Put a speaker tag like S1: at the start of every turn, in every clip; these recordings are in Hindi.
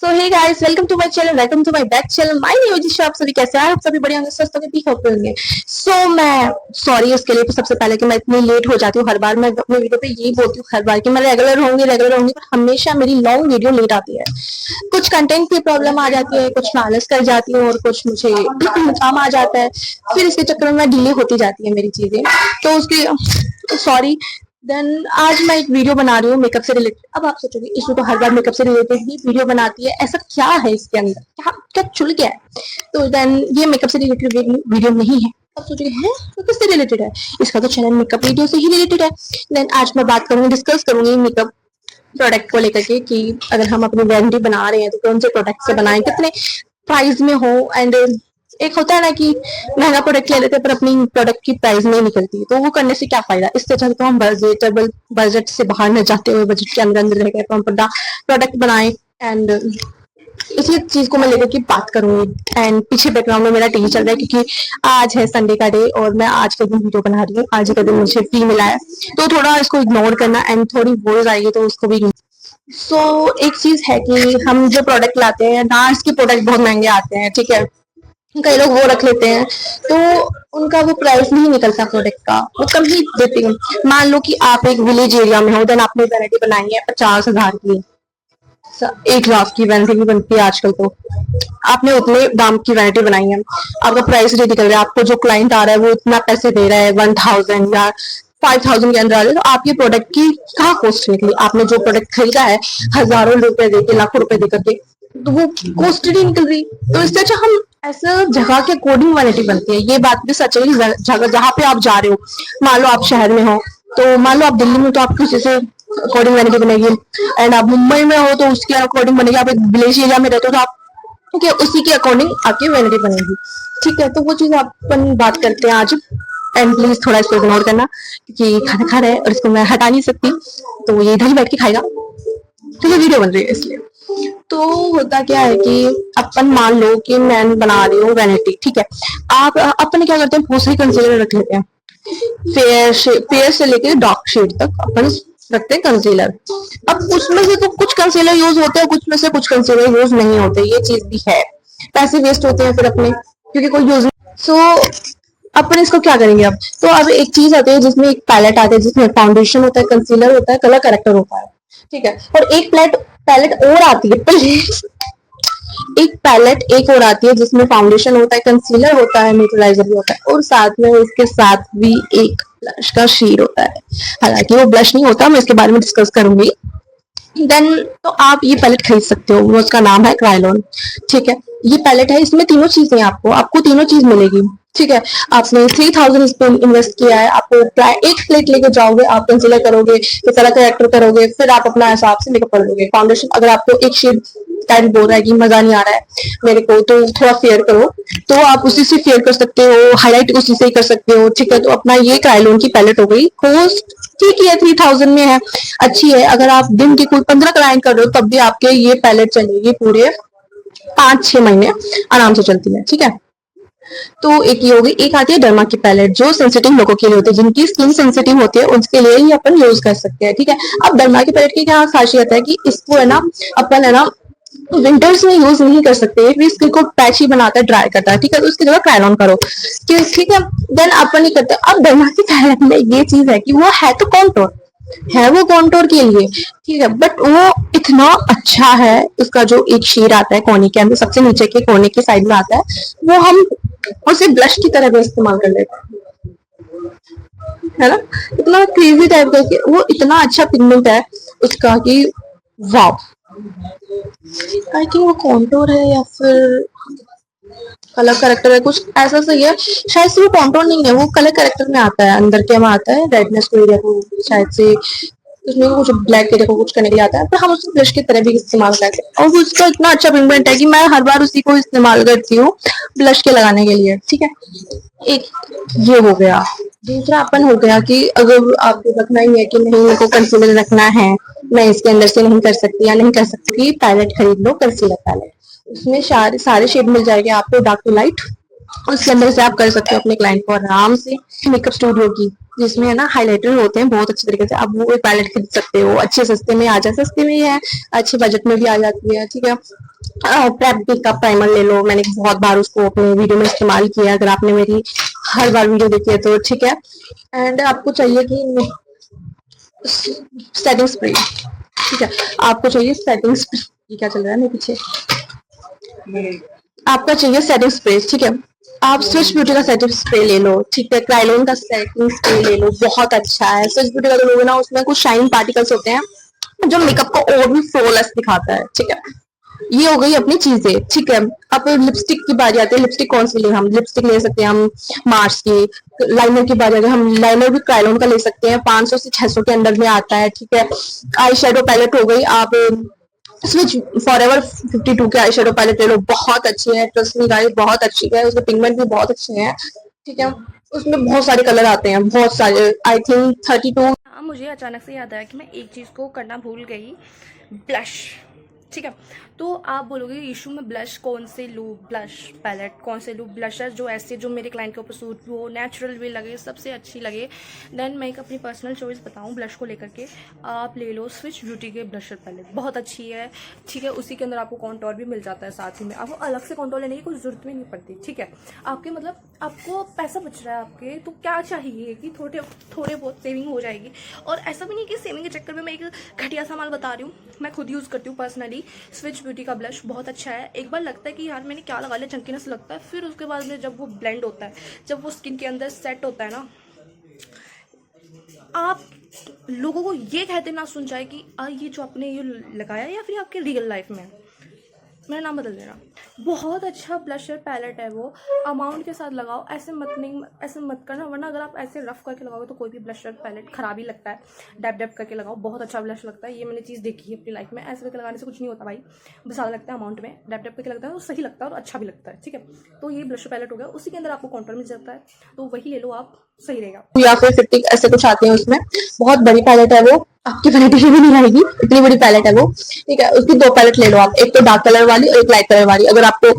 S1: So hey guys, welcome to my channel, welcome to my back channel. My name is आप सभी कैसे हैं? आप सभी बढ़िया होंगे, स्वस्थ होंगे, ठीक होंगे। मैं सॉरी उसके लिए सबसे पहले कि मैं इतनी लेट हो जाती हूँ। हर बार मैं अपने वीडियो पे यही बोलती हूँ हर बार कि मैं रेगुलर होंगी, पर हमेशा मेरी लॉन्ग वीडियो लेट आती है। कुछ कंटेंट की प्रॉब्लम आ जाती है, कुछ मैं आलस कर जाती हूँ और कुछ मुझे काम आ जाता है। फिर इसके चक्कर में डिले होती जाती है मेरी चीजें, तो उसकी सॉरी। देन आज मैं एक वीडियो बना रही हूँ मेकअप से रिलेटेड। अब आप सोचोगे इसमें तो हर बार मेकअप से रिलेटेड ही वीडियो बनाती है, ऐसा क्या है इसके अंदर, क्या क्या चुल गया है? तो देन ये मेकअप से रिलेटेड वीडियो नहीं है। अब सोचोगे हैं तो किससे रिलेटेड है? इसका तो चैनल मेकअप वीडियो से ही रिलेटेड है। देन आज मैं बात करूंगी, डिस्कस करूंगी मेकअप प्रोडक्ट को लेकर के कि अगर हम अपनी ब्रांड बना रहे हैं तो कौन से प्रोडक्ट से बनाएं, कितने प्राइस में हो। एंड एक होता है ना कि महंगा प्रोडक्ट ले लेते हैं पर अपनी प्रोडक्ट की प्राइस नहीं निकलती, तो वो करने से क्या फायदा। इससे अच्छा तो हम बजट से बाहर न जाते हुए बजट के अंदर अंदर रहकर हम प्रोडक्ट बनाएं। एंड इसी चीज को मैं लेकर के बात करूंगी। एंड पीछे बैकग्राउंड में मेरा टीवी चल रहा है क्योंकि आज है संडे का डे और मैं आज के दिन वीडियो बना रही हूँ। आज का दिन मुझे फ्री मिला है, तो थोड़ा इसको इग्नोर करना। एंड थोड़ी वॉइस आएगी तो उसको भी एक चीज है कि हम जो प्रोडक्ट लाते हैं, डांस के प्रोडक्ट बहुत महंगे आते हैं, ठीक है। कई लोग वो रख लेते हैं तो उनका वो प्राइस नहीं निकलता प्रोडक्ट का, वो कम ही देती हूँ। मान लो कि आप एक विलेज एरिया में हो, देन आपने वैरायटी बनाई है 50,000 की, 1 लाख की वैरायटी भी बनती है आजकल। तो आपने उतने दाम की वैरायटी बनाई है, आपका प्राइस रेट निकल रहा है, आपको जो क्लाइंट आ रहा है वो इतना पैसे दे रहा है 1,000 या 5,000 के अंदर आ रहे हैं, तो आप ये प्रोडक्ट की कहाँ कॉस्ट निकली? आपने जो प्रोडक्ट खरीदा है हजारों रुपए देके, लाखों रुपए दे करके, तो वो कॉस्ट नहीं निकल रही। तो इससे अच्छा हम ऐसा जगह के अकॉर्डिंग वैरायटी बनती है। ये बात भी सच है, जगह जहाँ पे आप जा रहे हो, मान लो आप शहर में हो, तो मान लो आप दिल्ली में, तो आप किसी से अकॉर्डिंग वैरायटी बनेगी। एंड आप मुंबई में हो तो उसके अकॉर्डिंग बनेगी। आप एक विलेज एरिया में रहते हो तो आप ठीक है उसी के अकॉर्डिंग आपकी वैरायटी बनेगी, ठीक है। तो वो चीज अपन बात करते हैं आज। एंड प्लीज थोड़ा इसको इग्नोर करना क्योंकि खाना खा रहा है और इसको मैं हटा नहीं सकती, तो ये इधर ही बैठ के खाएगा, तो ये वीडियो बन रही है इसलिए। तो होता क्या है कि अपन मान लो कि मैं बना रही हूँ वैनिटी, ठीक है। आप अपन क्या करते हैं, बहुत सारी कंसीलर रख लेते हैं, फेयर से लेके डार्क शेड तक अपन रखते हैं कंसीलर। अब उसमें से तो कुछ कंसीलर यूज होते हैं, कुछ में से कुछ कंसीलर यूज नहीं होते, ये चीज भी है। पैसे वेस्ट होते हैं फिर अपने, क्योंकि कोई यूज नहीं। अपन इसको क्या करेंगे अब? तो अब एक चीज आती है जिसमें एक पैलेट आता है, जिसमें फाउंडेशन होता है, कंसीलर होता है, कलर करेक्टर होता है, ठीक है। और एक पैलेट और आती है, एक पैलेट एक और आती है जिसमें फाउंडेशन होता है, कंसीलर होता है, न्यूट्रलाइजर भी होता है, और साथ में उसके साथ भी एक ब्लश का शेड होता है। हालांकि वो ब्लश नहीं होता, मैं इसके बारे में डिस्कस करूंगी। देन तो आप ये पैलेट खरीद सकते हो, वो उसका नाम है क्रायोलॉन, ठीक है। ये पैलेट है, इसमें तीनों चीजें आपको तीनों चीज मिलेगी, ठीक है। आपने 3,000 इस पे इन्वेस्ट किया है, आपको एक प्लेट लेके जाओगे, आप कंसीलर करोगे, फिर कलर करेक्टर करोगे, फिर आप अपना हिसाब से मेकअप कर लोगे। फाउंडेशन अगर आपको एक शेड टाइम बोल रहा है कि मजा नहीं आ रहा है मेरे को, तो थोड़ा फेयर करो, तो आप उसी से फेयर कर सकते हो, हाईलाइट उसी से ही कर सकते हो, ठीक है। तो अपना ये क्रायोलॉन की पैलेट हो गई। कॉस्ट ठीक है 3,000 में है, अच्छी है। अगर आप दिन के कोई 15 क्लाइंट कर रहे हो तब भी आपके ये पैलेट चलेगी पूरे 5-6 महीने आराम से चलती है, ठीक है। तो एक ये होगी। एक आती है डर्मा की पैलेट, जो सेंसिटिव लोगों के लिए होती है, जिनकी स्किन सेंसिटिव होती है उसके लिए ही अपन यूज कर सकते हैं, ठीक है। अब डर्मा की पैलेट की क्या खासियत है कि इसको है ना अपन है ना विंटर्स में यूज नहीं कर सकते, फिर स्किन को पैची बनाता है, ड्राई करता है, ठीक है। तो उसकी जगह क्रायोलॉन करो, ठीक है। देन अपन नहीं करते। अब डर्मा की पैलेट में ये चीज है कि वो है तो कॉन्टोर है, वो कॉन्टोर के लिए, ठीक है, बट वो इतना अच्छा है। उसका जो एक शेड आता है कोने के अंदर, सबसे नीचे के कोने के साइड में आता है, वो हम उसे ब्लश की तरह भी इस्तेमाल कर लेते हैं, है ना। इतना क्रेजी टाइप का, वो इतना अच्छा पिगमेंट है उसका कि वाव। आई थिंक वो कॉन्टोर है या फिर कलर करेक्टर है, कुछ ऐसा सही है। शायद से वो कॉन्टोर नहीं है, वो कलर करेक्टर में आता है, अंदर के में आता है, रेडनेस को एरिया को शायद से उसमें कुछ ब्लैक एरिया को कुछ करने के लिए आता है, पर हम उसको ब्रश की तरह भी इस्तेमाल करते हैं। और उसका इतना अच्छा पिगमेंट है कि मैं हर बार उसी को इस्तेमाल करती हूँ ब्लश के लगाने के लिए, ठीक है। एक ये हो गया। दूसरा अपन हो गया कि अगर आपको रखना ही है कि नहीं मेरे को कंसीलर रखना है, मैं इसके अंदर से नहीं कर सकती या नहीं कर सकती, पैलेट खरीद लो, कंसीलर पैलेट। उसमें सारे शेड मिल जाएंगे आपको, डार्क टू लाइट, उसके अंदर से आप कर सकते हो अपने क्लाइंट को आराम से। मेकअप स्टूडियो की जिसमें है ना हाइलाइटर होते हैं बहुत अच्छे तरीके से, आप वो एक पैलेट खरीद सकते हो, अच्छे सस्ते में आ जाए, सस्ते में ही है, अच्छे बजट में भी आ जाती है, ठीक है। प्रेप का प्राइमर ले लो, मैंने बहुत बार उसको अपने वीडियो में इस्तेमाल किया, अगर आपने मेरी हर बार वीडियो देखी है तो ठीक है। एंड आपको चाहिए कि सेटिंग स्प्रे, ठीक है, आपको चाहिए सेटिंग स्प्रे, ये क्या चल रहा है मेरे पीछे, आपका चाहिए सेटिंग स्प्रे, ठीक है। आप स्विच ब्यूटी का सेटिंग स्प्रे ले लो, ठीक है, क्राइलोन का सेटिंग स्प्रे ले लो, बहुत अच्छा है। स्विच ब्यूटी का जो लोगे ना उसमें कुछ शाइन पार्टिकल्स होते हैं जो मेकअप को और भी फ्लॉलेस दिखाता है, ठीक है। ये हो गई अपनी चीजें, ठीक है। अब लिपस्टिक की बारी आती है, लिपस्टिक कौन सी ले, हम लिपस्टिक ले सकते हैं हम मार्स की। लाइनर की बारी आती है, हम लाइनर भी क्राइलोन का ले सकते हैं, 500 से 600 के अंदर में आता है, ठीक है। आई शेडो पैलेट हो गई, आप स्विच फॉरएवर 52 के आई शेडो पैलेट ले लो, बहुत अच्छी है, ट्रस्ट मी गाइस, बहुत अच्छी है, उसके पिगमेंट भी बहुत अच्छे हैं, ठीक है। उसमें बहुत सारे कलर आते हैं, बहुत सारे, आई थिंक 32।
S2: हाँ, मुझे अचानक से याद आया कि मैं एक चीज़ को करना भूल गई, ब्लश, ठीक है। तो आप बोलोगे इशू में ब्लश कौन से लूँ, ब्लश पैलेट कौन से लूँ, ब्लशर जो ऐसे जो मेरे क्लाइंट के ऊपर सूट भी हो, नेचुरल भी लगे, सबसे अच्छी लगे। देन मैं एक अपनी पर्सनल चॉइस बताऊँ ब्लश को लेकर के, आप ले लो स्विच ब्यूटी के ब्लशर पैलेट, बहुत अच्छी है, ठीक है। उसी के अंदर आपको कॉन्टोर भी मिल जाता है, साथ ही में आपको अलग से कॉन्टोर लेने की कोई जरूरत भी नहीं पड़ती, ठीक है। आपके मतलब आपको पैसा बच रहा है आपके, तो क्या चाहिए कि थोड़े बहुत सेविंग हो जाएगी। और ऐसा भी नहीं कि सेविंग के चक्कर में मैं एक घटिया सा माल बता रही हूँ, मैं खुद यूज़ करती हूँ पर्सनली। स्विच ब्यूटी का ब्लश बहुत अच्छा है, एक बार लगता है कि यार मैंने क्या लगा लिया, चंकीनेस लगता है, फिर उसके बाद में जब वो ब्लेंड होता है, जब वो स्किन के अंदर सेट होता है ना, आप लोगों को ये कहते ना सुन जाए कि ये जो आपने ये लगाया या फिर आपके रियल लाइफ में, मेरा नाम बदल देना। बहुत अच्छा ब्लशर पैलेट है वो, अमाउंट के साथ लगाओ, ऐसे मत करना, वरना अगर आप ऐसे रफ करके लगाओगे तो कोई भी ब्लशर पैलेट खराब ही लगता है। डैप डैप करके लगाओ, बहुत अच्छा ब्लश लगता है, ये मैंने चीज़ देखी है अपनी लाइफ में। ऐसे करके लगाने से कुछ नहीं होता भाई, बस ज़्यादा लगता है अमाउंट में, डैप डैप करके लगता है तो सही लगता है और अच्छा भी लगता है, ठीक है। तो ये ब्लशर पैलेट हो गया, उसी के अंदर आपको कॉन्टोर मिल जाता है, तो वही ले लो आप, सही रहेगा।
S1: या फिर 50 ऐसे कुछ आते हैं, उसमें बहुत बड़ी पैलेट है वो, आपकी वैरायटी भी नहीं आएगी, इतनी बड़ी पैलेट है वो, ठीक है। उसकी 2 पैलेट ले लो आप, एक तो डार्क कलर वाली और एक लाइट कलर वाली। अगर आपको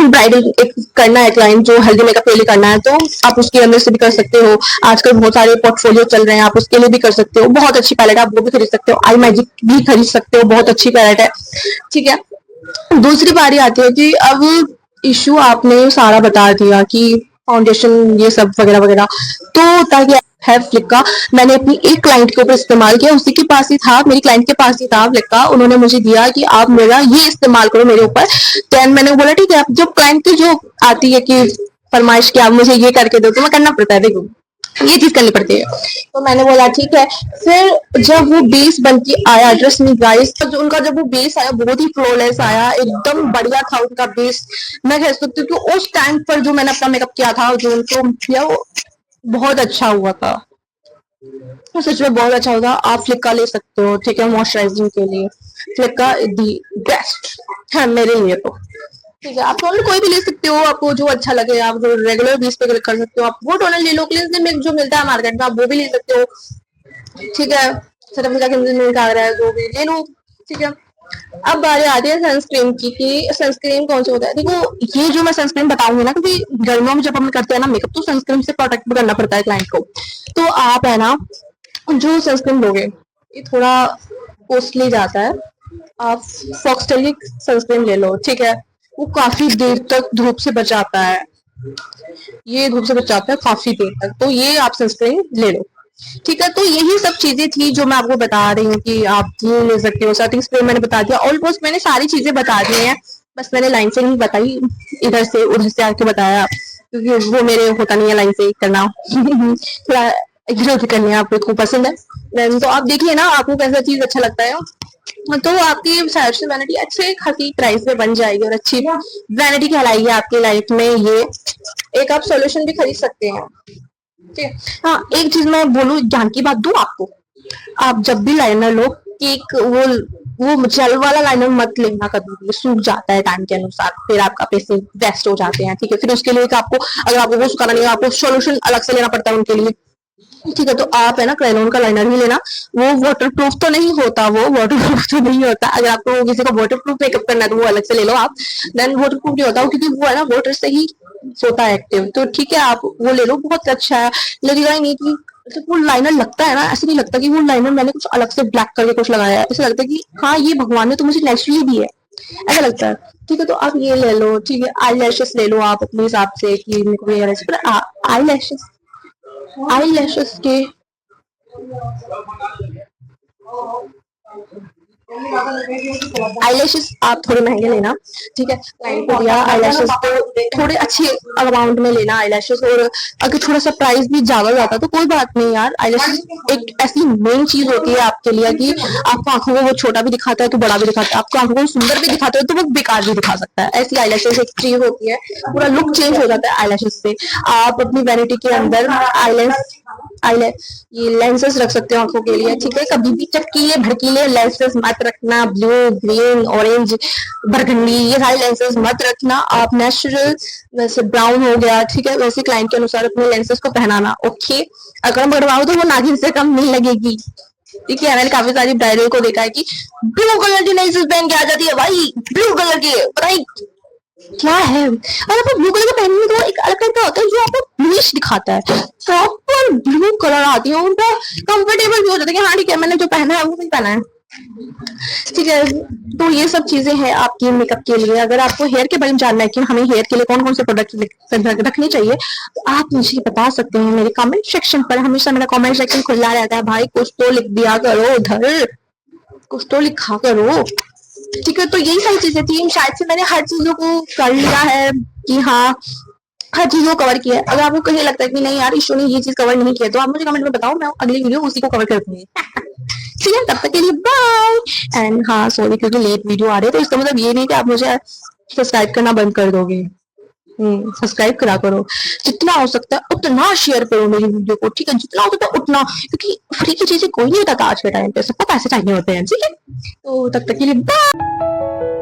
S1: ब्राइडल एक करना है, क्लाइंट जो हेल्दी मेकअप के लिए करना है, तो आप उसके अंदर से भी कर सकते हो। आजकल बहुत सारे पोर्टफोलियो चल रहे हैं, आप उसके लिए भी कर सकते हो, बहुत अच्छी पैलेट है, आप वो भी खरीद सकते हो। आई मैजिक भी खरीद सकते हो, बहुत अच्छी पैलेट है, ठीक है। दूसरी बारी आती है कि अब इशू आपने सारा बता दिया कि फाउंडेशन ये सब वगैरह वगैरह, तो ताकि है फ्लिक का, मैंने अपनी एक क्लाइंट के ऊपर इस्तेमाल किया, उसी के पास ही था, मेरी क्लाइंट के पास ही था फ्लिक का, उन्होंने मुझे दिया कि आप मेरा ये इस्तेमाल करो मेरे ऊपर। देन मैंने बोला ठीक है, जब क्लाइंट की जो आती है कि फरमाइश की आप मुझे ये करके दो, तो मैं करना पड़ता है, देखो ये चीज करनी पड़ती है, तो मैंने बोला ठीक है। फिर जब वो बेस बन के आया, ट्रस्ट मी गाइस, तो उनका जब वो बेस आया बहुत ही फ्लॉलेस आया, एकदम बढ़िया था उनका बेस। मैं कह सकती हूँ कि उस टाइम पर जो मैंने अपना मेकअप किया था, जो उनको किया, वो बहुत अच्छा हुआ था, सच में बहुत अच्छा होगा। आप फ्लिक का ले सकते हो, ठीक है, मॉइस्चराइजिंग के लिए फ्लिक का दी बेस्ट है मेरे लिए तो, ठीक है। आप टोनर कोई भी ले सकते हो, आपको जो अच्छा लगे, आप जो रेगुलर बेस पे कर सकते हो, आप वो टोनर ले लो, क्लिनजिंग मिल्क जो मिलता है मार्केट में, आप वो भी ले सकते हो, ठीक है। सरफिका क्लिनजिंग मिल्क आ रहा है, जो भी ले लो, ठीक है। अब बारी आती है सनस्क्रीन की, कि सनस्क्रीन कौन सा होता है। देखो ये जो मैं सनस्क्रीन बताऊंगी ना, क्योंकि गर्मियों में जब हम करते हैं ना मेकअप, तो सनस्क्रीन से प्रोटेक्ट करना पड़ता है क्लाइंट को, तो आप है ना जो सनस्क्रीन लोगे, ये थोड़ा कॉस्टली जाता है, आप फॉक्सटेल की सनस्क्रीन ले लो, ठीक है। वो काफी देर तक धूप से बचाता है, ये धूप से बचाता है काफी देर तक, तो ये आप सनस्क्रीन ले लो, ठीक है। तो यही सब चीजें थी जो मैं आपको बता रही हूँ कि आप ये ले सकते हो। सेटिंग स्प्रे मैंने बता दिया, ऑलमोस्ट मैंने सारी चीजें बता दी हैं, बस मैंने लाइन से नहीं बताई, इधर से उधर से आके बताया, क्योंकि वो मेरे होता नहीं है लाइन से करना थोड़ा इधर उधर करने आपको पसंद है, तो आप देखिए ना आपको कैसा चीज अच्छा लगता है, तो आपकी साइड से वैनिटी अच्छे खासी प्राइस में बन जाएगी, और अच्छी वैनिटी कहलाएगी आपकी लाइफ में। ये एक आप सॉल्यूशन भी खरीद सकते हैं, ठीक है। हाँ, एक चीज मैं बोलूं, ज्ञान की बात दूं आपको, आप जब भी लाइनर लो, केक वो जेल वाला लाइनर मत लेना कभी भी, सूख जाता है टाइम के अनुसार, फिर आपका पैसे वेस्ट हो जाते हैं, ठीक है। फिर उसके लिए आपको, अगर आपको वो सुखाना नहीं है, आपको सोल्यूशन अलग से लेना पड़ता है उनके लिए, ठीक है, तो आप है ना क्रेयॉन का लाइनर ही लेना। वो वाटरप्रूफ तो नहीं होता, वो वाटरप्रूफ तो नहीं होता। अगर आपको किसी का वाटरप्रूफ मेकअप करना है तो वो अलग से ले लो आप। देन वाटरप्रूफ नहीं होता वो, क्योंकि वो है ना वाटर से ही होता है एक्टिव। तो ठीक है, आप वो ले लो, बहुत अच्छा है। लगेगा ही नहीं कि मतलब वो लाइनर लगता है ना, ऐसे नहीं लगता कि वो लाइनर मैंने कुछ अलग से ब्लैक करके कुछ लगाया है। ऐसा लगता है कि हाँ ये भगवान ने तो मुझे नेचुरली दी है, ऐसा लगता है। ठीक है, तो आप ये ले लो। ठीक है, आई लैशेस ले लो आप अपने हिसाब से कि मेरे को ये पर आई लैशेस के आईलैशेस आप थोड़े महंगे लेना। ठीक है, क्लाइंट को दिया आईलैशेस तो थोड़े अच्छे अमाउंट में लेना आईलैशेस। और अगर थोड़ा सा प्राइस भी ज्यादा जाता तो कोई बात नहीं यार। आईलैशेस एक ऐसी मेन चीज होती है आपके लिए कि आपको आंखों को वो छोटा भी दिखाता है तो बड़ा भी दिखाता है, आपको आंखों को सुंदर भी दिखाता है तो वो बेकार भी दिखा सकता है। ऐसी आईलैशेस एक चीज होती है, पूरा लुक चेंज हो जाता है आईलैशेस से। आप अपनी वैनिटी के अंदर ये लेंसेस रख सकते हो आंखों के लिए। ठीक है, कभी भी चटकीले भड़कीले लेंसेस मत रखना। ब्लू, ग्रीन, ऑरेंज, बरगंडी, ये सारे लेंसेस मत रखना। आप नेचुरल, वैसे ब्राउन हो गया, ठीक है, वैसे क्लाइंट के अनुसार अपने लेंसेस को पहनाना। ओके, अगर हम बढ़वाओ तो वो नागिन से कम नहीं लगेगी। ठीक है, मैंने काफी सारी ब्राइडल को देखा है कि ब्लू कलर की लेंसेस पहन के आ जाती है भाई, ब्लू कलर के, भाई क्या है। और आपको ब्लू कलर का पहनने में तो एक अलग टाइप का होता है जो आपको ब्लूइश दिखाता है। प्रॉपर ब्लू कलर आती है, उनका कंफर्टेबल भी हो जाता है कि हाँ ठीक है, मैंने जो पहना है वो नहीं पहना है। ठीक है, तो ये सब चीजें हैं आपकी मेकअप के लिए। अगर आपको हेयर के बारे में जानना है कि हमें हेयर के लिए कौन कौन से प्रोडक्ट रखने चाहिए, तो आप मुझे बता सकते हैं मेरे कमेंट सेक्शन पर। हमेशा मेरा कमेंट सेक्शन खुला रहता है भाई, कुछ तो लिख दिया करो उधर, कुछ तो लिखा करो। ठीक है, तो यही सारी चीजें थी। शायद से मैंने हर चीजों को कर लिया है कि हाँ हर चीज को कवर किया है। अगर आपको कहीं लगता है कि नहीं यार ईशू ने ये चीज कवर नहीं किया, तो आप मुझे कमेंट में बताओ, मैं अगली वीडियो उसी को कवर कर दूंगी। ठीक है, तब तक के लिए बाय। एंड हाँ सॉरी क्योंकि लेट वीडियो आ रही है, तो इसका मतलब ये नहीं कि आप मुझे सब्सक्राइब करना बंद कर दोगे। सब्सक्राइब करा करो, जितना हो सकता है उतना शेयर करो मेरी वीडियो को। ठीक है, जितना हो सकता है उतना, क्योंकि फ्री की चीजें कोई नहीं बताता आज के टाइम पे, सबको पैसे चाहिए होते हैं। ठीक है, तो तब तक के लिए बाय।